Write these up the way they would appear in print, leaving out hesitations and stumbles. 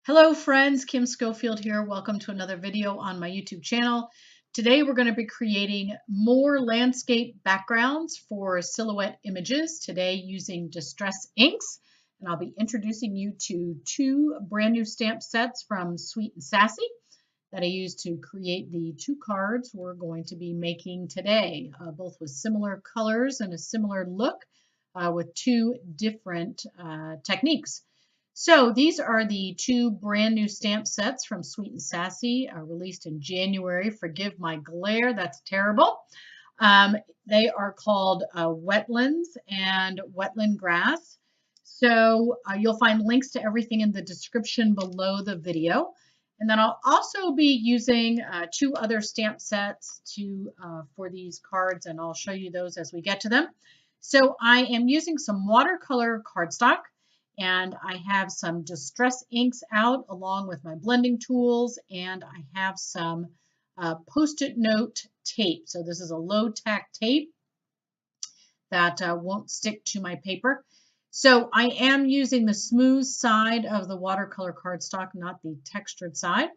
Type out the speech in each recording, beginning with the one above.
Hello friends, Kim Schofield here. Welcome to another video on my YouTube channel. Today we're going to be creating more landscape backgrounds for silhouette images, today using distress inks. And I'll be introducing you to two brand new stamp sets from Sweet and Sassy that I used to create the two cards we're going to be making today, both with similar colors and a similar look with two different techniques. So these are the two brand new stamp sets from Sweet and Sassy, released in January. Forgive my glare, that's terrible. They are called Wetlands and Wetland Grass. So you'll find links to everything in the description below the video. And then I'll also be using two other stamp sets for these cards, and I'll show you those as we get to them. So I am using some watercolor cardstock, and I have some distress inks out along with my blending tools, and I have some Post-it note tape. So this is a low-tack tape that won't stick to my paper. So I am using the smooth side of the watercolor cardstock, not the textured side.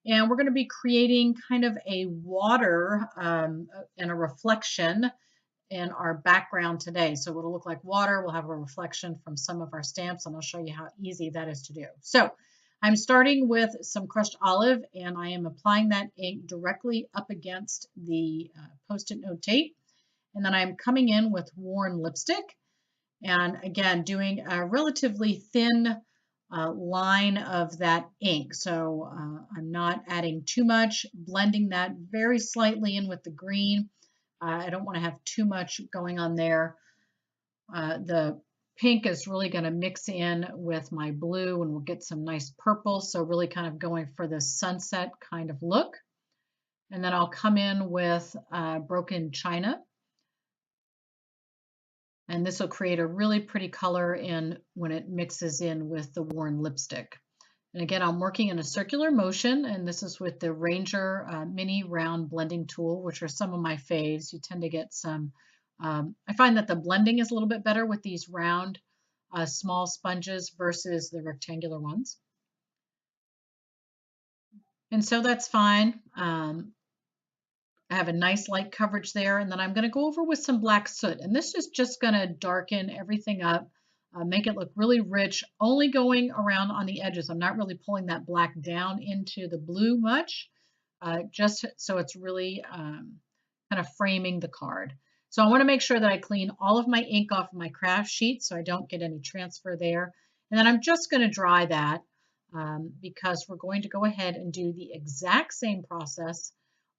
And we're going to be creating kind of a water and a reflection in our background today. So it'll look like water. We'll have a reflection from some of our stamps, and I'll show you how easy that is to do. So I'm starting with some crushed olive, and I am applying that ink directly up against the Post-it note tape. And then I'm coming in with worn lipstick, and again doing a relatively thin line of that ink. So I'm not adding too much, blending that very slightly in with the green. I don't want to have too much going on there. The pink is really going to mix in with my blue, and we'll get some nice purple. So really kind of going for the sunset kind of look. And then I'll come in with broken china. And this will create a really pretty color when it mixes in with the worn lipstick. And again, I'm working in a circular motion, and this is with the Ranger mini round blending tool, which are some of my faves. You tend to get some, I find that the blending is a little bit better with these round small sponges versus the rectangular ones. And so that's fine. I have a nice light coverage there, and then I'm going to go over with some black soot, and this is just going to darken everything up, make it look really rich, only going around on the edges. I'm not really pulling that black down into the blue much, just so it's really kind of framing the card. So I want to make sure that I clean all of my ink off of my craft sheet so I don't get any transfer there. And then I'm just going to dry that because we're going to go ahead and do the exact same process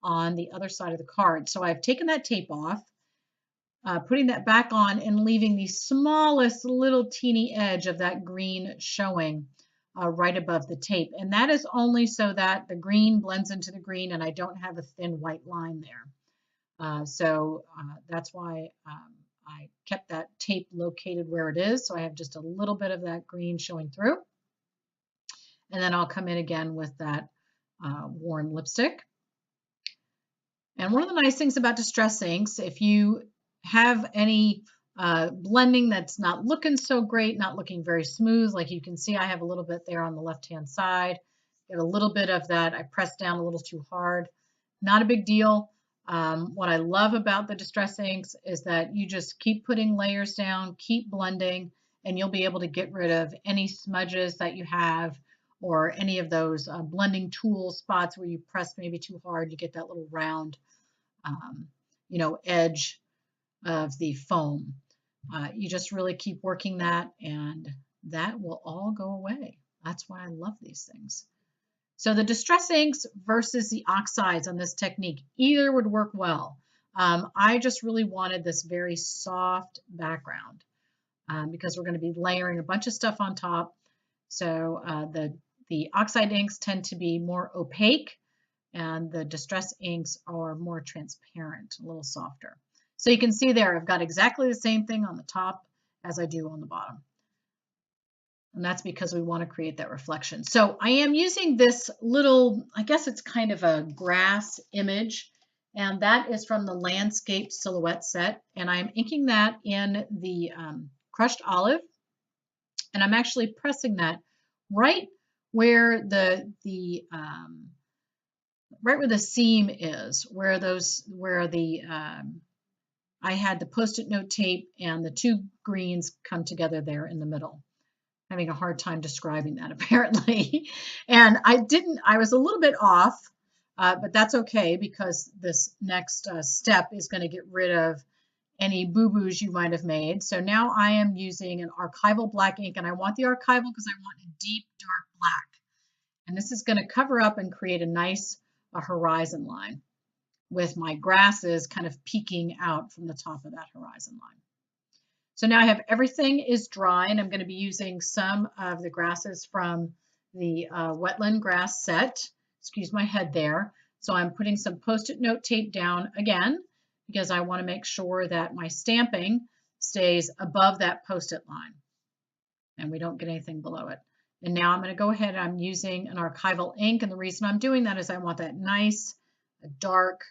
on the other side of the card. So I've taken that tape off, putting that back on, and leaving the smallest little teeny edge of that green showing right above the tape. And that is only so that the green blends into the green and I don't have a thin white line there. So that's why I kept that tape located where it is. So I have just a little bit of that green showing through. And then I'll come in again with that worn lipstick. And one of the nice things about distress inks, if you have any blending that's not looking so great, not looking very smooth, like you can see I have a little bit there on the left-hand side, get a little bit of that, I pressed down a little too hard, not a big deal. What I love about the distress inks is that you just keep putting layers down, keep blending, and you'll be able to get rid of any smudges that you have or any of those blending tool spots where you press maybe too hard, you get that little round, edge of the foam. You just really keep working that, and that will all go away. That's why I love these things. So the distress inks versus the oxides on this technique, either would work well. I just really wanted this very soft background because we're going to be layering a bunch of stuff on top. So the oxide inks tend to be more opaque, and the distress inks are more transparent, a little softer. So you can see there, I've got exactly the same thing on the top as I do on the bottom. And that's because we want to create that reflection. So I am using this little, I guess it's kind of a grass image, and that is from the landscape silhouette set. And I'm inking that in the crushed olive, and I'm actually pressing that right where right where the seam is, where I had the Post-it note tape and the two greens come together there in the middle. Having a hard time describing that apparently. And I was a little bit off, but that's okay because this next step is going to get rid of any boo-boos you might have made. So now I am using an archival black ink, and I want the archival because I want a deep dark black. And this is going to cover up and create a nice horizon line with my grasses kind of peeking out from the top of that horizon line. So now I have everything is dry, and I'm going to be using some of the grasses from the wetland grass set. Excuse my head there. So I'm putting some Post-it note tape down again because I want to make sure that my stamping stays above that Post-it line and we don't get anything below it. And now I'm going to go ahead, I'm using an archival ink, and the reason I'm doing that is I want that nice dark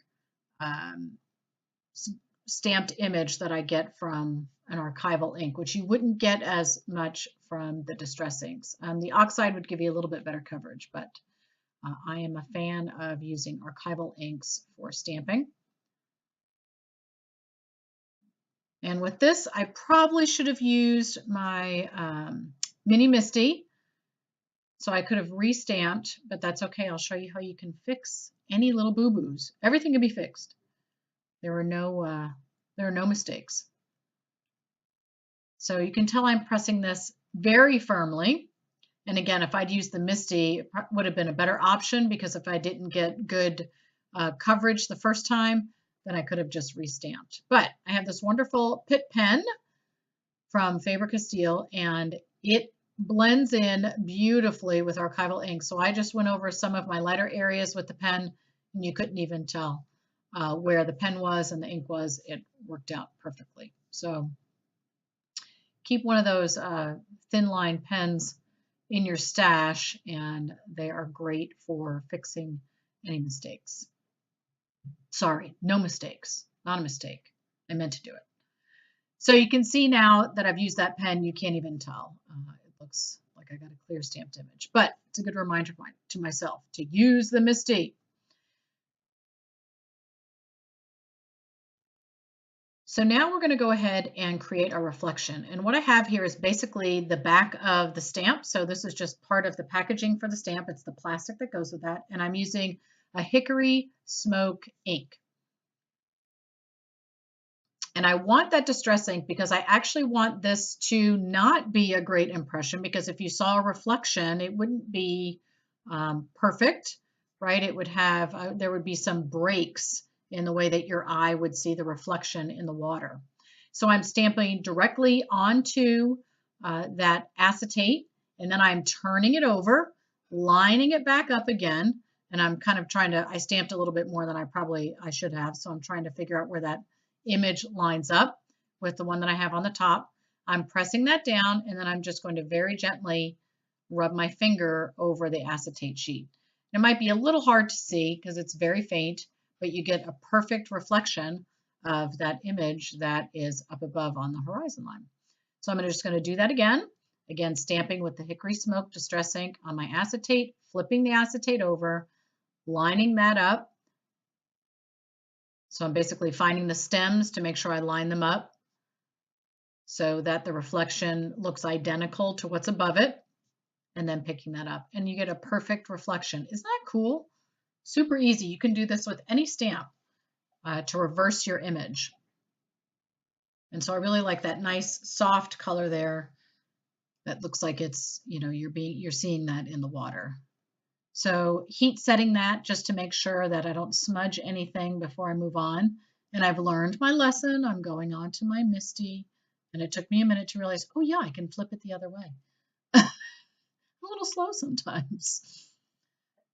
stamped image that I get from an archival ink, which you wouldn't get as much from the distress inks. The oxide would give you a little bit better coverage, but I am a fan of using archival inks for stamping. And with this, I probably should have used my Mini Misty, so I could have restamped, but that's okay. I'll show you how you can fix any little boo-boos. Everything can be fixed. There are no mistakes. So you can tell I'm pressing this very firmly. And again, if I'd used the Misty, it would have been a better option, because if I didn't get good coverage the first time, then I could have just restamped. But I have this wonderful Pitt pen from Faber-Castell, and it blends in beautifully with archival ink. So I just went over some of my lighter areas with the pen, and you couldn't even tell where the pen was and the ink was. It worked out perfectly. So keep one of those thin line pens in your stash, and they are great for fixing any mistakes. Sorry, no mistakes, not a mistake. I meant to do it. So you can see now that I've used that pen, you can't even tell. It looks like I got a clear stamped image, but it's a good reminder to myself to use the Misty. So now we're going to go ahead and create a reflection. And what I have here is basically the back of the stamp. So this is just part of the packaging for the stamp. It's the plastic that goes with that. And I'm using a hickory smoke ink. And I want that distress ink because I actually want this to not be a great impression, because if you saw a reflection, it wouldn't be perfect, right? It would have, there would be some breaks in the way that your eye would see the reflection in the water. So I'm stamping directly onto that acetate, and then I'm turning it over, lining it back up again, and I'm kind of trying to, I stamped a little bit more than I should have, so I'm trying to figure out where that image lines up with the one that I have on the top. I'm pressing that down, and then I'm just going to very gently rub my finger over the acetate sheet. It might be a little hard to see because it's very faint, but you get a perfect reflection of that image that is up above on the horizon line. So I'm just going to do that again, stamping with the hickory smoke distress ink on my acetate, flipping the acetate over, lining that up. So I'm basically finding the stems to make sure I line them up so that the reflection looks identical to what's above it, and then picking that up, and you get a perfect reflection. Isn't that cool? Super easy. You can do this with any stamp to reverse your image. And so I really like that nice soft color there that looks like it's, you know, you're seeing that in the water. So heat setting that just to make sure that I don't smudge anything before I move on. And I've learned my lesson. I'm going on to my Misty, and it took me a minute to realize, oh yeah, I can flip it the other way. I'm a little slow sometimes.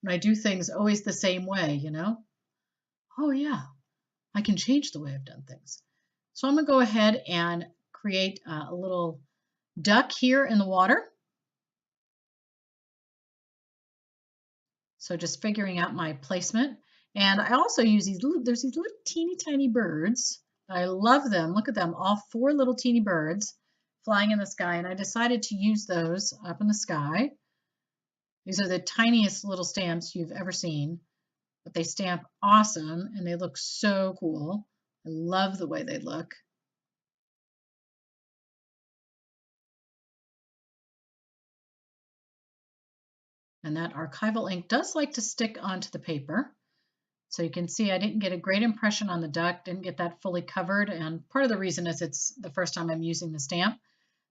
When I do things always the same way, you know? Oh yeah, I can change the way I've done things. So I'm gonna go ahead and create a little duck here in the water. So just figuring out my placement. And I also use there's these little teeny tiny birds. I love them. Look at them, all 4 little teeny birds flying in the sky. And I decided to use those up in the sky. These are the tiniest little stamps you've ever seen, but they stamp awesome and they look so cool. I love the way they look. And that archival ink does like to stick onto the paper. So you can see I didn't get a great impression on the duck, didn't get that fully covered. And part of the reason is it's the first time I'm using the stamp.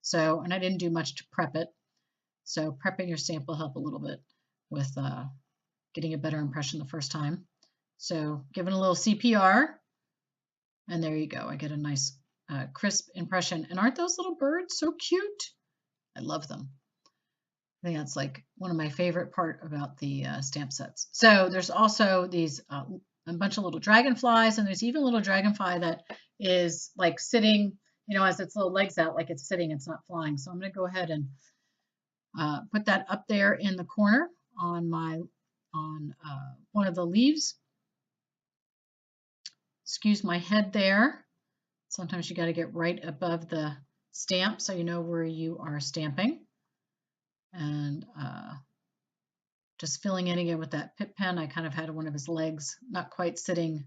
So, and I didn't do much to prep it. So prepping your stamp will help a little bit with getting a better impression the first time. So giving a little CPR, and there you go. I get a nice crisp impression. And aren't those little birds so cute? I love them. I think that's like one of my favorite part about the stamp sets. So there's also these a bunch of little dragonflies, and there's even a little dragonfly that is like sitting, you know, as its little legs out, like it's sitting, it's not flying. So I'm going to go ahead and put that up there in the corner on one of the leaves. Excuse my head there. Sometimes you got to get right above the stamp so you know where you are stamping. And just filling in again with that pip pen. I kind of had one of his legs not quite sitting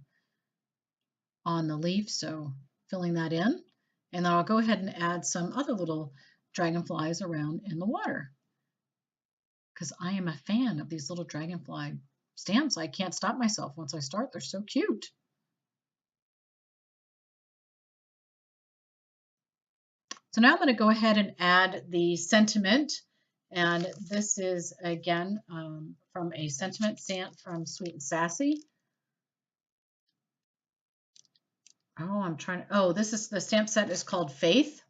on the leaf, so filling that in. And then I'll go ahead and add some other little dragonflies around in the water, because I am a fan of these little dragonfly stamps. I can't stop myself once I start. They're so cute. So now I'm going to go ahead and add the sentiment. And this is, again, from a sentiment stamp from Sweet and Sassy. This is the stamp set is called Faith.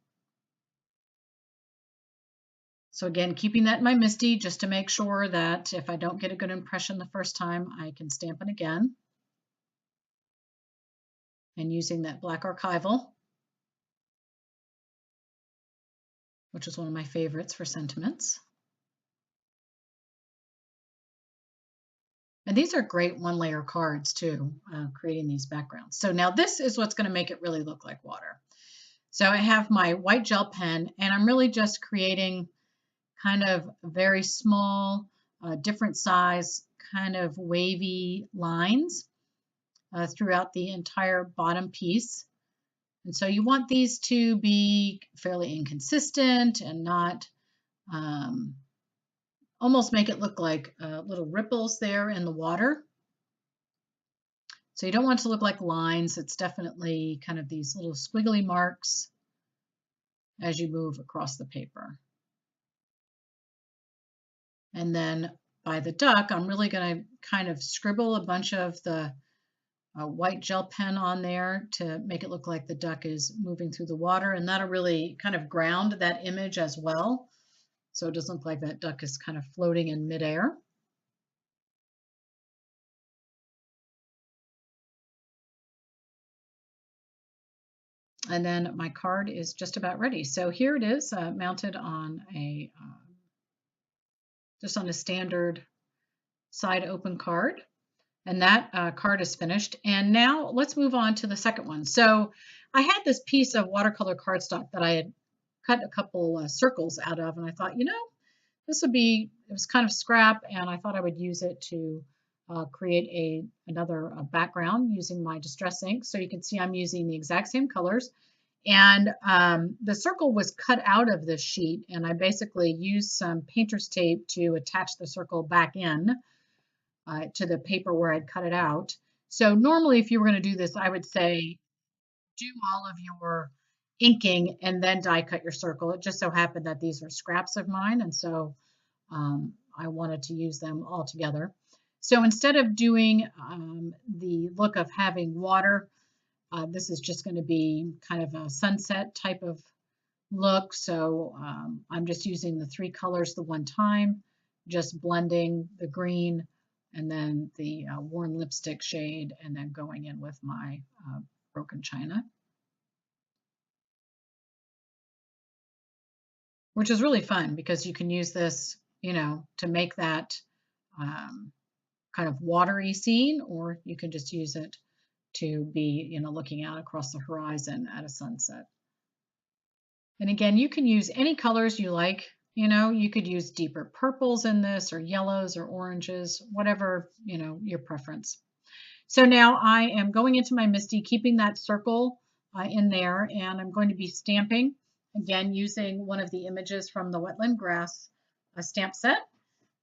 So again, keeping that in my MISTI just to make sure that if I don't get a good impression the first time, I can stamp it again. And using that black archival, which is one of my favorites for sentiments. And these are great one-layer cards too, creating these backgrounds. So now this is what's going to make it really look like water. So I have my white gel pen, and I'm really just creating kind of very small, different size, kind of wavy lines throughout the entire bottom piece. And so you want these to be fairly inconsistent and not almost make it look like little ripples there in the water. So you don't want it to look like lines. It's definitely kind of these little squiggly marks as you move across the paper. And then by the duck, I'm really going to kind of scribble a bunch of the white gel pen on there to make it look like the duck is moving through the water, and that'll really kind of ground that image as well. So it doesn't look like that duck is kind of floating in midair. And then my card is just about ready. So here it is, mounted on a just on a standard side open card. And that card is finished. And now let's move on to the second one. So I had this piece of watercolor cardstock that I had cut a couple circles out of, and I thought, you know, this would be, it was kind of scrap, and I thought I would use it to create another background using my distress ink. So you can see I'm using the exact same colors. And the circle was cut out of this sheet, and I basically used some painter's tape to attach the circle back in to the paper where I'd cut it out. So normally if you were going to do this, I would say do all of your inking and then die cut your circle. It just so happened that these are scraps of mine, and so I wanted to use them all together. So instead of doing the look of having water, this is just going to be kind of a sunset type of look. So I'm just using the three colors the one time, just blending the green and then the worn lipstick shade, and then going in with my broken china, which is really fun because you can use this, you know, to make that kind of watery scene, or you can just use it to be, you know, looking out across the horizon at a sunset. And again, you can use any colors you like You know, you could use deeper purples in this or yellows or oranges, whatever, you know, your preference. So now I am going into my MISTI, keeping that circle in there, and I'm going to be stamping, again, using one of the images from the wetland grass stamp set.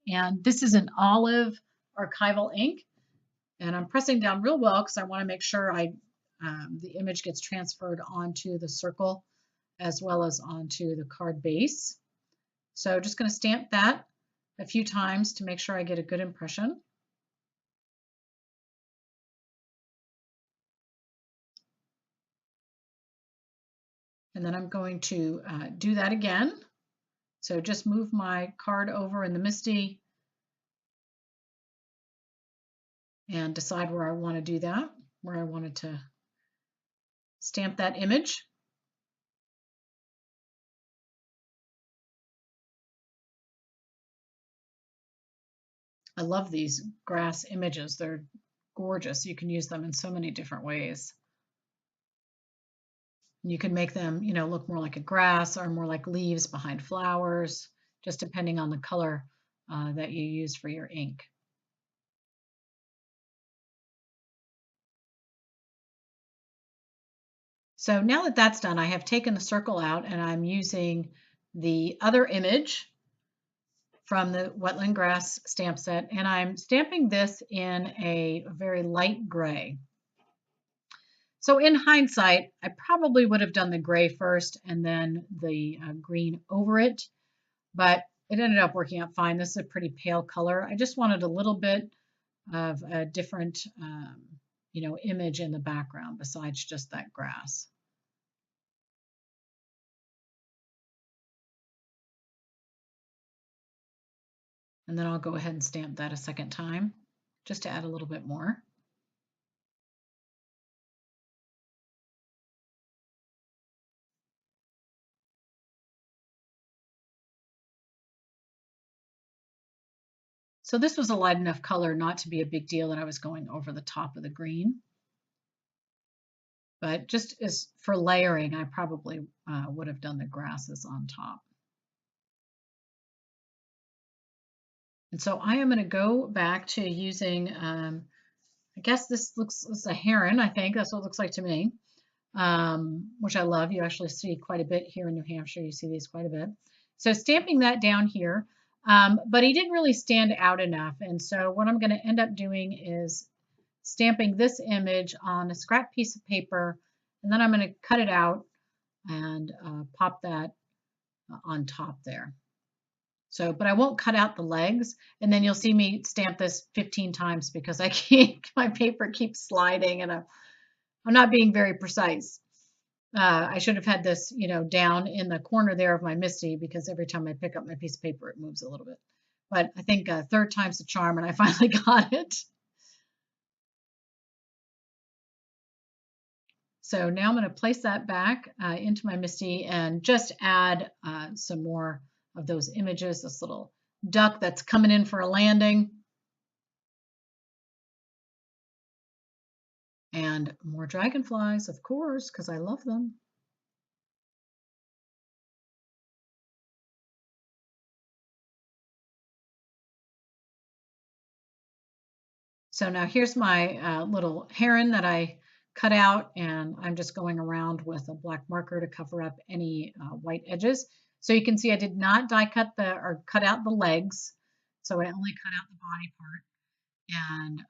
And this is an olive archival ink. And I'm pressing down real well because I want to make sure the image gets transferred onto the circle as well as onto the card base. So just going to stamp that a few times to make sure I get a good impression. And then I'm going to do that again. So just move my card over in the MISTI and decide where I want to do that, where I wanted to stamp that image. I love these grass images. They're gorgeous. You can use them in so many different ways. You can make them, you know, look more like a grass or more like leaves behind flowers, just depending on the color that you use for your ink. So now that that's done, I have taken the circle out and I'm using the other image from the wetland grass stamp set, and I'm stamping this in a very light gray. So in hindsight, I probably would have done the gray first and then the green over it, but it ended up working out fine. This is a pretty pale color. I just wanted a little bit of a different, you know, image in the background besides just that grass. And then I'll go ahead and stamp that a second time just to add a little bit more. So this was a light enough color not to be a big deal that I was going over the top of the green. But just as for layering, I probably would have done the grasses on top. And so I am going to go back to using, I guess this is a heron, I think. That's what it looks like to me, which I love. You actually see quite a bit here in New Hampshire. You see these quite a bit. So stamping that down here, but he didn't really stand out enough. And so what I'm going to end up doing is stamping this image on a scrap piece of paper, and then I'm going to cut it out and pop that on top there. So, but I won't cut out the legs, and then you'll see me stamp this 15 times because I can't, my paper keeps sliding and I'm not being very precise. I should have had this, you know, down in the corner there of my MISTI because every time I pick up my piece of paper, it moves a little bit. But I think third time's the charm, and I finally got it. So now I'm going to place that back into my MISTI and just add some more of those images, this little duck that's coming in for a landing. And more dragonflies, of course, because I love them. So now here's my little heron that I cut out, and I'm just going around with a black marker to cover up any white edges. So you can see I did not die cut or cut out the legs. So I only cut out the body part, and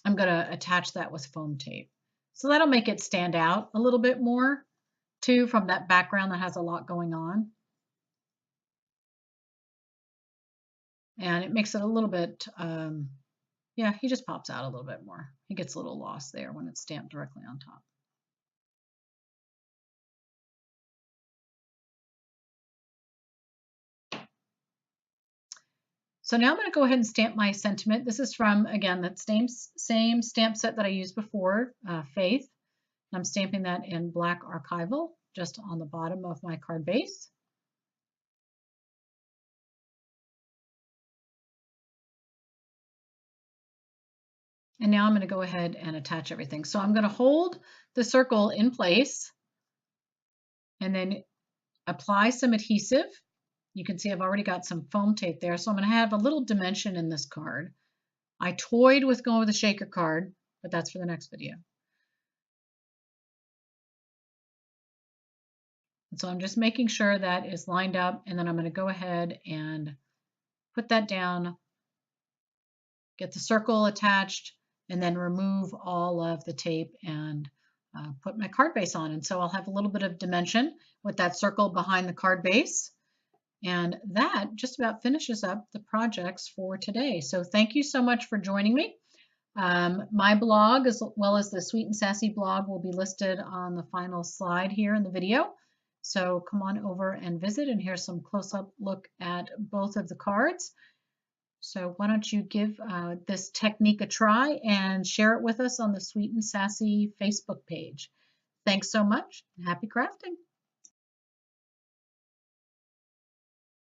I'm going to attach that with foam tape. So that'll make it stand out a little bit more too from that background that has a lot going on. And it makes it a little bit, yeah, he just pops out a little bit more. He gets a little lost there when it's stamped directly on top. So now I'm going to go ahead and stamp my sentiment. This is from, again, that same stamp set that I used before, Faith. I'm stamping that in black archival just on the bottom of my card base. And now I'm going to go ahead and attach everything. So I'm going to hold the circle in place and then apply some adhesive You can see I've already got some foam tape there, so I'm going to have a little dimension in this card. I toyed with going with a shaker card, but that's for the next video. And so I'm just making sure that is lined up, and then I'm going to go ahead and put that down, get the circle attached, and then remove all of the tape and put my card base on. And so I'll have a little bit of dimension with that circle behind the card base. And that just about finishes up the projects for today. So thank you so much for joining me. My blog, as well as the Sweet and Sassy blog, will be listed on the final slide here in the video. So come on over and visit, and here's some close-up look at both of the cards. So why don't you give this technique a try and share it with us on the Sweet and Sassy Facebook page. Thanks so much. Happy crafting.